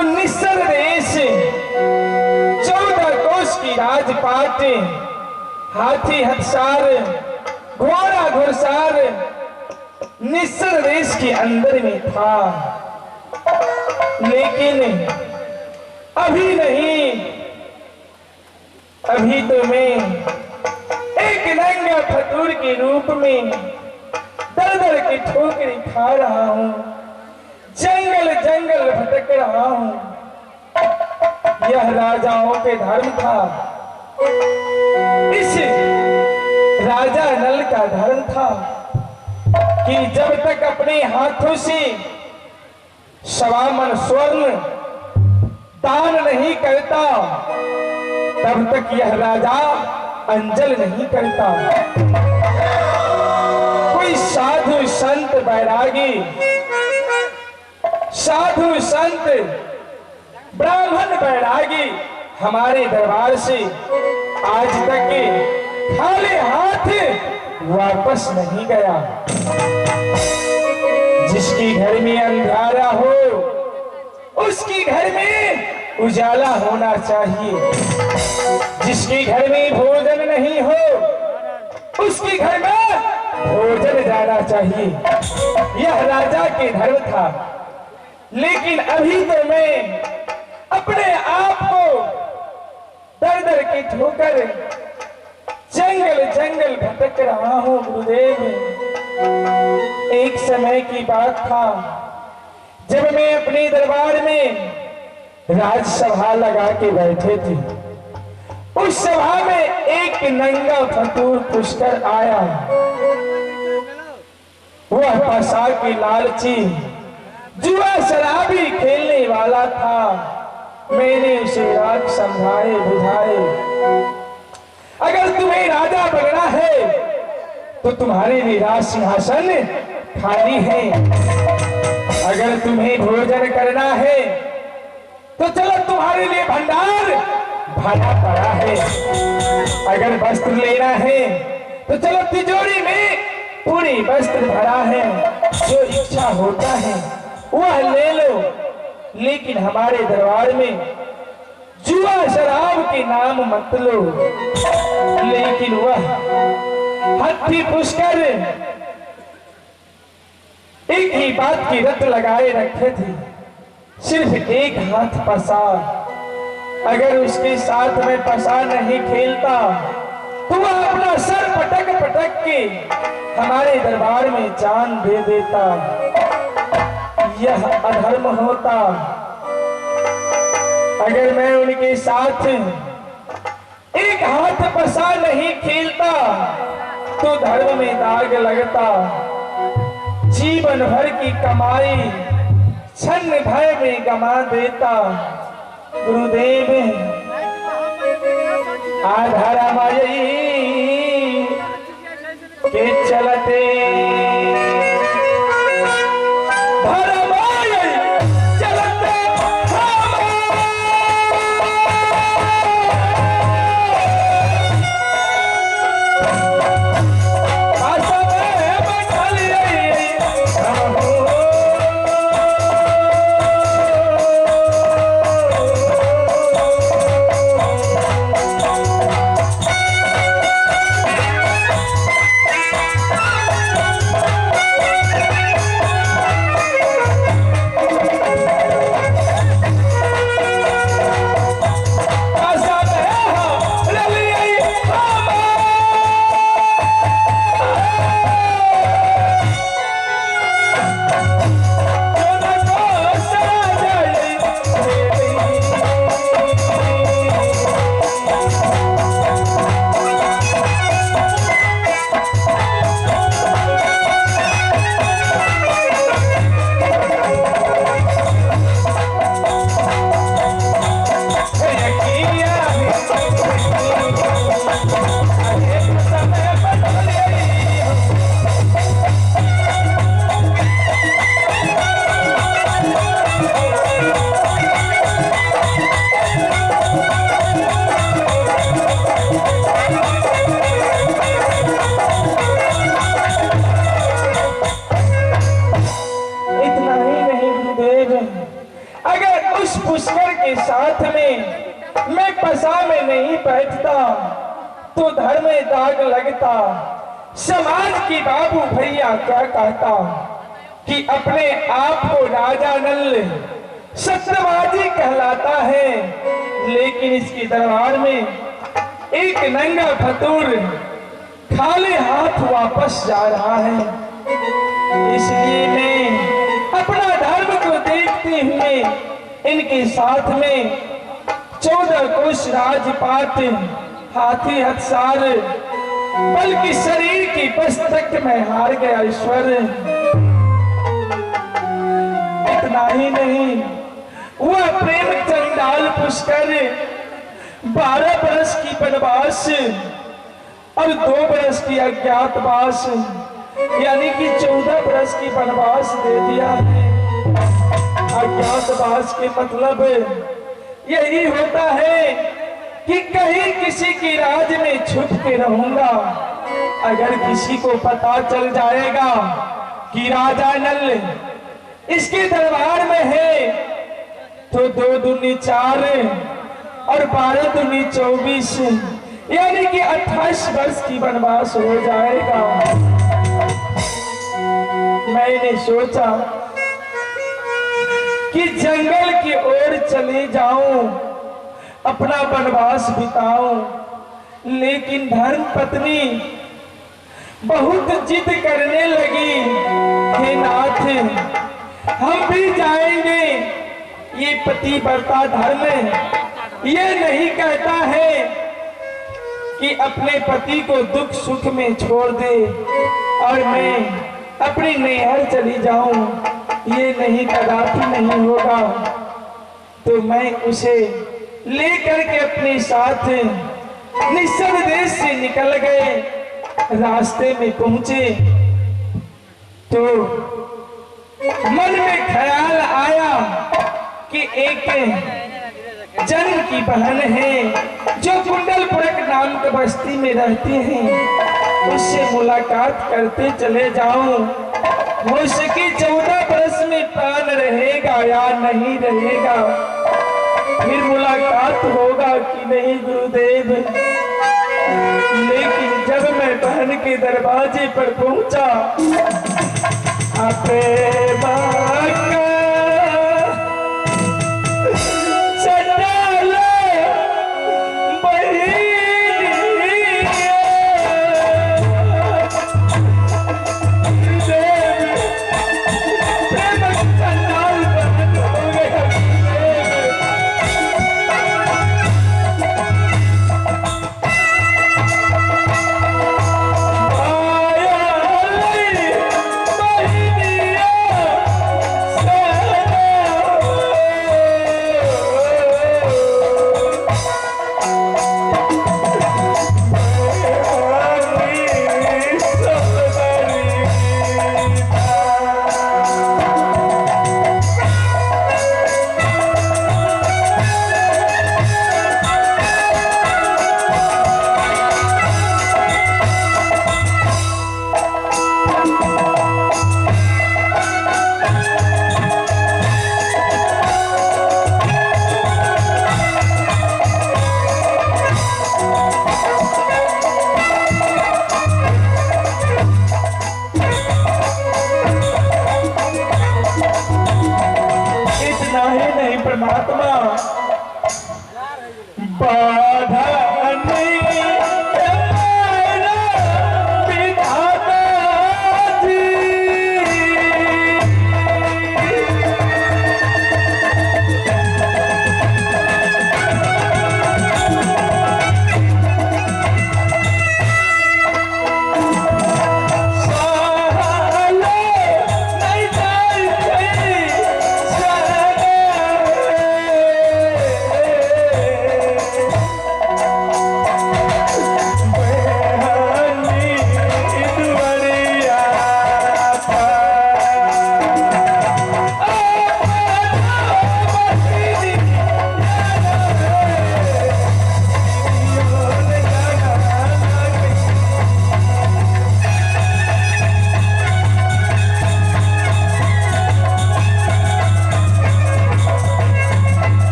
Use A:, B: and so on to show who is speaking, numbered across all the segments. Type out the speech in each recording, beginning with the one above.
A: तो निस्सर देश 14 कोस की राजपाट, हाथी हथसार, घोड़ा घुड़सार निस्सर देश के अंदर में था। लेकिन अभी नहीं, अभी तो मैं एक नंगा फतूर के रूप में दर दर की ठोकरी खा रहा हूं, जंगल जंगल भटक रहा हूं। यह राजाओं के धर्म था, इस राजा नल का धर्म था कि जब तक अपने हाथों से 1.25 मन स्वर्ण दान नहीं करता तब तक यह राजा अंजल नहीं करता। कोई साधु संत बैरागी, साधु संत ब्राह्मण बैरागी हमारे दरबार से आज तक खाली हाथ वापस नहीं गया। जिसकी घर में अंधारा हो उसकी घर में उजाला होना चाहिए। जिसके घर में भोजन नहीं हो उसके घर में भोजन जाना चाहिए। यह राजा के धर्म था। लेकिन अभी तो मैं अपने आप को दर दर की ठोकर जंगल जंगल भटक रहा हूं गुरुदेव। एक समय की बात था जब मैं अपने दरबार में राजसभा लगा के बैठे थे। उस सभा में एक नंगा फतूर पुष्कर आया। वह पसा की लालची जुआ शराबी खेलने वाला था। मैंने उसे राग समझाए बुझाए, अगर तुम्हें राजा बनना है तो तुम्हारे लिए राज सिंहासन खाली है। अगर तुम्हें भोजन करना है तो चलो तुम्हारे लिए भंडार भरा पड़ा है। अगर वस्त्र लेना है तो चलो तिजोरी में पूरी वस्त्र भरा है। जो इच्छा होता है वह ले लो। लेकिन हमारे दरबार में जुआ शराब के नाम मत लो। लेकिन वह हाथी पुष्कर एक ही बात की रट लगाए रखे थे, सिर्फ एक हाथ पसा। अगर उसके साथ में पसा नहीं खेलता तो वह अपना सर पटक पटक के हमारे दरबार में जान दे देता। यह अधर्म होता। अगर मैं उनके साथ एक हाथ पसा नहीं खेलता तो धर्म में दाग लगता। जीवन भर की कमाई क्षण भर में गमा देता। गुरुदेव आधारा माई के चलते बैठता तो धर्म में दाग लगता। समाज की बाबू भैया क्या कहता कि अपने आप को राजा नल सत्यवादी कहलाता है, लेकिन इसके दरबार में एक नंगा फतूर खाली हाथ वापस जा रहा है। इसलिए मैं अपना धर्म को देखते हुए इनके साथ में 14 कोष राजपाट हाथी हथसार, बल्कि शरीर की बस तक मैं हार गया ईश्वर। इतना ही नहीं, वह प्रेम चंडाल पुष्कर 12 बरस की वनवास और 2 बरस की अज्ञातवास, यानी कि 14 बरस की वनवास दे दिया है। अज्ञातवास के मतलब यही होता है कि कहीं किसी की राज में छुप के रहूंगा। अगर किसी को पता चल जाएगा कि राजा नल इसके दरबार में है, तो 2 दूनी 4 और 12 दूनी 24, यानी कि 28 वर्ष की वनवास हो जाएगा। मैंने सोचा कि जंगल की ओर चले जाऊं, अपना वनवास बिताऊं, लेकिन धर्म पत्नी बहुत जिद करने लगी। हे नाथ, हम भी जाएंगे। ये पतिव्रता धर्म ये नहीं कहता है कि अपने पति को दुख सुख में छोड़ दे और मैं अपनी नैहर चली जाऊं। ये नहीं, कदापि नहीं होगा। तो मैं उसे लेकर के अपने साथ निस्सर देश से निकल गए। रास्ते में पहुंचे तो मन में ख्याल आया कि एक जन की बहन है जो कुंडलपुरक नाम के बस्ती में रहती हैं, उससे मुलाकात करते चले जाऊं। हो सके 14 बरस में प्राण रहेगा या नहीं रहेगा, फिर मुलाकात होगा कि नहीं गुरुदेव। लेकिन जब मैं बहन के दरवाजे पर पहुंचा,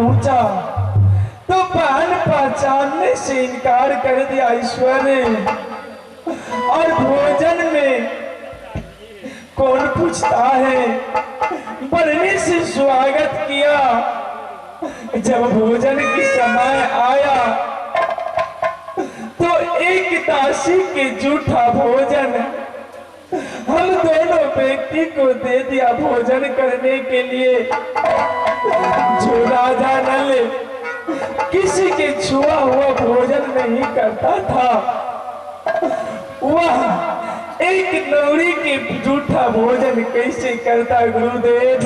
A: पहुंचा तो पहन पहचानने से इनकार कर दिया ईश्वर। और भोजन में कौन पूछता है, बढ़ने से स्वागत किया। जब भोजन की समय आया तो एक दासी के जूठा भोजन हम दोनों व्यक्ति को दे दिया भोजन करने के लिए। जो राजा नल किसी के छुआ हुआ भोजन नहीं करता था, वह एक नौरी के जूठा भोजन कैसे करता गुरुदेव।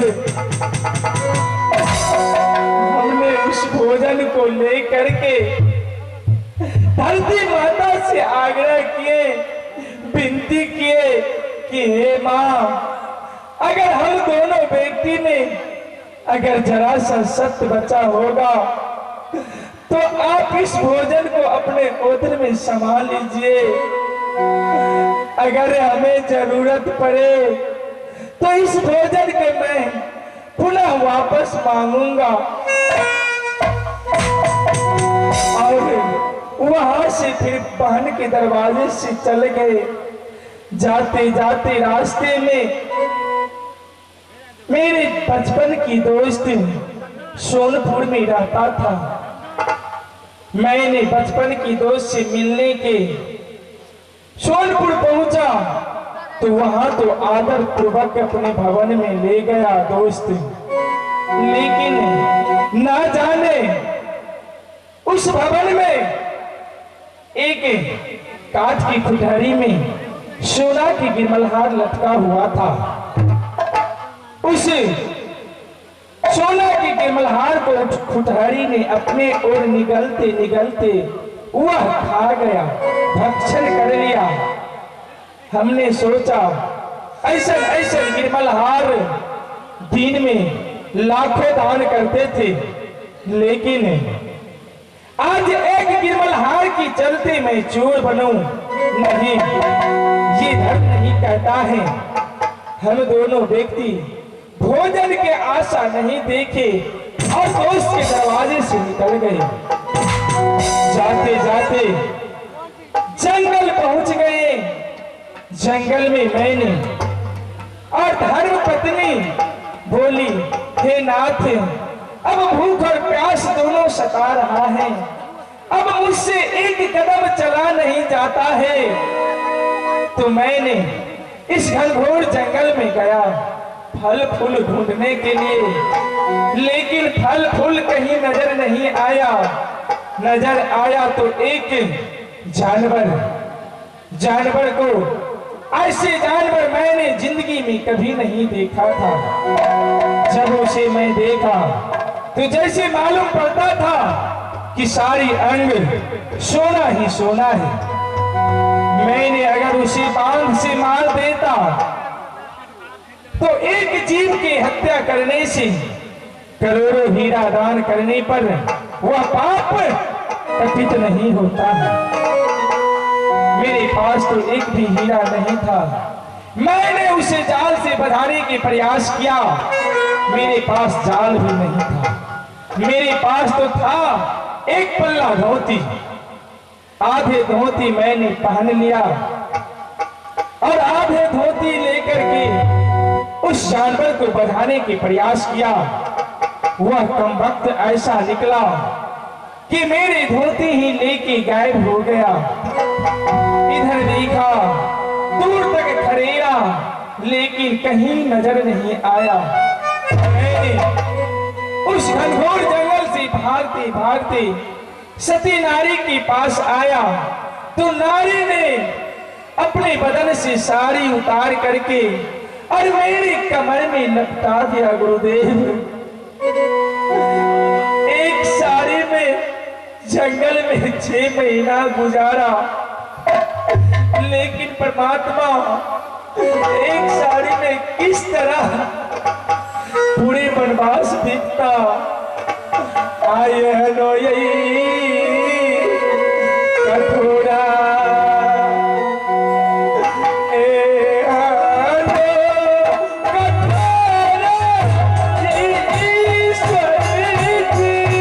A: हमने उस भोजन को लेकर के धरती माता से आग्रह किए, विनती किए कि हे माँ, अगर हम दोनों व्यक्ति में अगर जरा सा सत्य बचा होगा तो आप इस भोजन को अपने उदर में संभाल लीजिए। अगर हमें जरूरत पड़े तो इस भोजन के मैं पुनः वापस मांगूंगा। और वहां से फिर बहन के दरवाजे से चल गए। जाते जाते रास्ते में मेरे बचपन की दोस्त सोनपुर में रहता था। मैंने बचपन की दोस्त से मिलने के सोनपुर पहुंचा तो वहां तो आदर पूर्वक अपने भवन में ले गया दोस्त। लेकिन ना जाने उस भवन में एक कांच की कुठरी में सोना की गिरमलहार लटका हुआ था। उस सोना की गिरमलहार को कुठरी ने अपने ओर निगलते निगलते वह खा गया, भक्षण कर लिया। हमने सोचा ऐसा ऐसा गिरमलहार दिन में लाखों दान करते थे, लेकिन आज एक गिरमलहार की चलते मैं चोर बनूं, नहीं, ये धर्म नहीं कहता है। हम दोनों व्यक्ति भोजन के आशा नहीं देखे और दोस्त के दरवाजे से निकल गए। जाते जाते जंगल पहुंच गए। जंगल में मैंने और धर्म पत्नी बोली, हे नाथ, अब भूख और प्यास दोनों सता रहा है, अब मुझसे एक कदम चला नहीं जाता है। तो मैंने इस घनघोर जंगल में गया फल फूल ढूंढने के लिए, लेकिन फल फूल कहीं नजर नहीं आया। नजर आया तो एक जानवर को, ऐसे जानवर मैंने जिंदगी में कभी नहीं देखा था। जब उसे मैं देखा तो जैसे मालूम पड़ता था कि सारी अंग सोना ही सोना है। मैंने अगर उसे बांध से मार देता तो एक जीव की हत्या करने से, करोड़ों हीरा दान करने पर वह पाप कथित नहीं होता है। मेरे पास तो एक भी हीरा नहीं था। मैंने उसे जाल से बंधाने के प्रयास किया, मेरे पास जाल भी नहीं था। मेरे पास तो था एक पल्ला धोती। आधे धोती मैंने पहन लिया और आधे धोती लेकर के उस जानवर को बंधाने के प्रयास किया। वह कमबख्त ऐसा निकला कि मेरी धोती ही लेके गायब हो गया। इधर देखा, दूर तक खड़ेरा, लेकिन कहीं नजर नहीं आया। मैंने उस घनघोर जंगल से भागते भागते सती नारी के पास आया तो नारी ने अपने बदन से साड़ी उतार करके और मेरी कमर में लपटा दिया। गुरुदेव, एक साड़ी में जंगल में 6 महीना गुजारा, लेकिन परमात्मा एक साड़ी में किस तरह पूरे वनवास बीतता। आए हनो यही कठोरा
B: Thank you.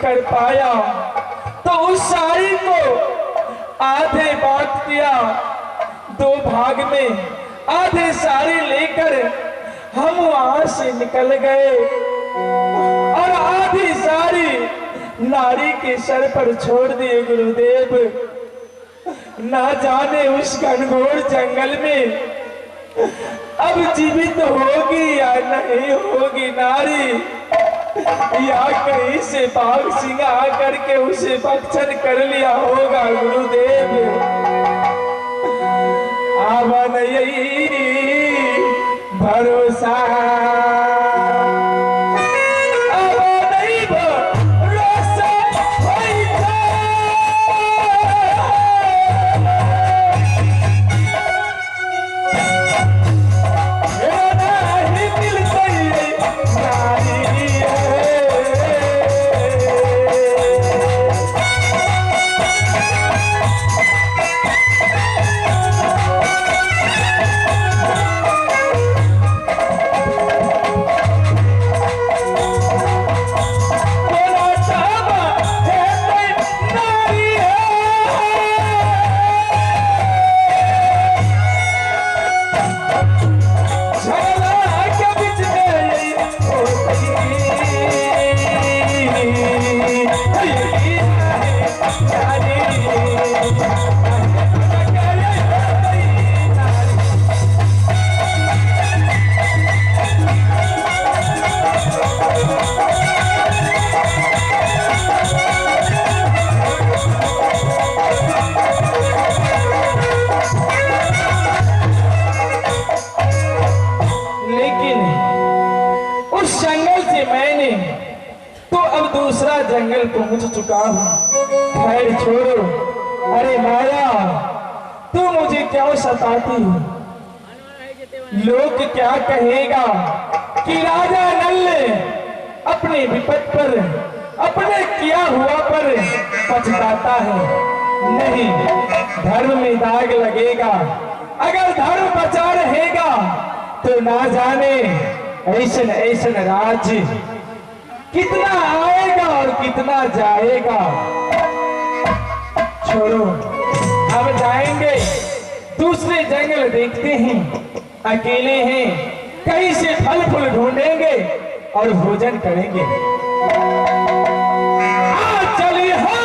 A: कर पाया तो उस साड़ी को आधे बांट दिया, 2 भाग में। आधे साड़ी लेकर हम वहां से निकल गए और आधी साड़ी नारी के सर पर छोड़ दिए गुरुदेव। ना जाने उस घनघोर जंगल में अब जीवित होगी या नहीं होगी नारी, या कहीं से बाघ सिंह आकर के उसे भक्षण कर लिया होगा गुरुदेव। अब नहीं भरोसा, जंगल पहुंच चुका हूं। खैर छोड़ो, अरे माया तू मुझे क्यों सताती हो? लोग क्या कहेगा कि राजा नल अपने विपद पर, अपने किया हुआ पर पछताता है। नहीं, धर्म में दाग लगेगा। अगर धर्म बचा रहेगा तो ना जाने ऐसन ऐसन राज्य कितना आएगा और कितना जाएगा। छोड़ो, अब जाएंगे दूसरे जंगल देखते हैं। अकेले हैं, कहीं से फल फूल ढूंढेंगे और भोजन करेंगे। चलिए हम